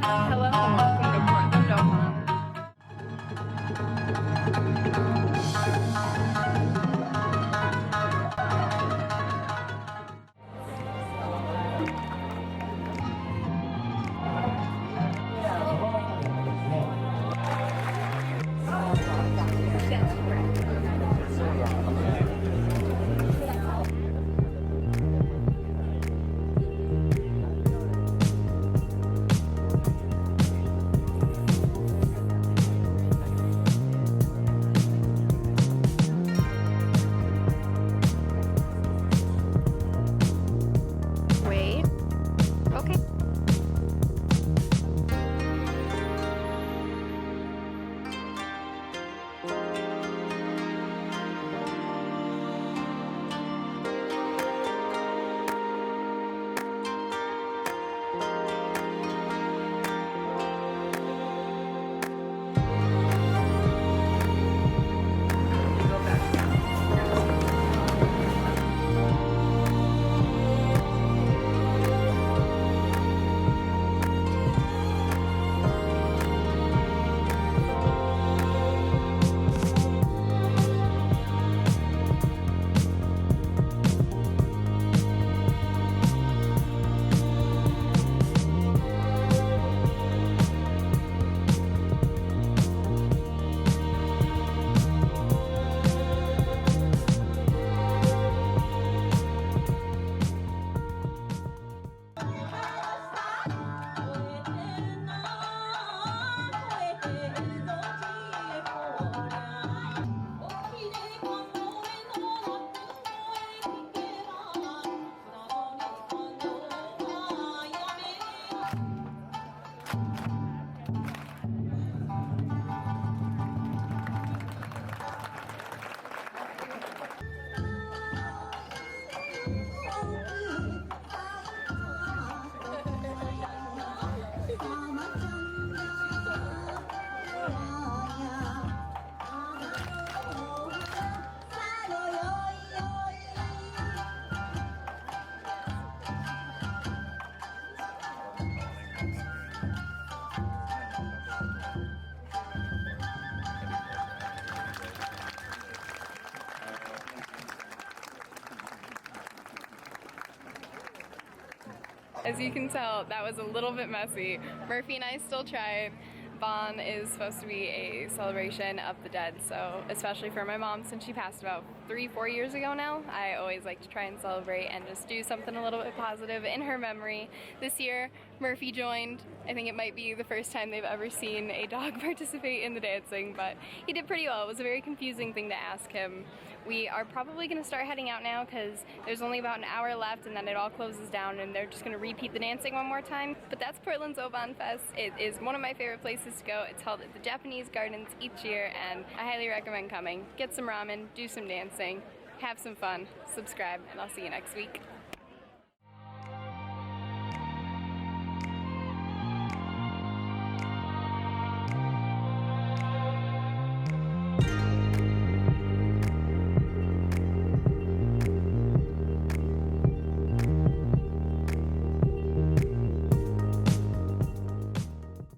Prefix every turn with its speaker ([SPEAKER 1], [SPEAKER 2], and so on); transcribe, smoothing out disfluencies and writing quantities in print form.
[SPEAKER 1] Hello and welcome to Portland, Oklahoma. Wait. Okay. As you can tell, that was a little bit messy. Murphy and I still tried. Bon is supposed to be a celebration of the dead, so especially for my mom, since she passed about 3-4 years ago now, I always like to try and celebrate and just do something a little bit positive in her memory. This year, Murphy joined. I think it might be the first time they've ever seen a dog participate in the dancing, but he did pretty well. It was a very confusing thing to ask him. We are probably going to start heading out now because there's only about an hour left and then it all closes down and they're just going to repeat the dancing one more time. But that's Portland's Oban Fest. It is one of my favorite places to go. It's held at the Japanese Gardens each year and I highly recommend coming. Get some ramen, do some dancing, have some fun, subscribe, and I'll see you next week.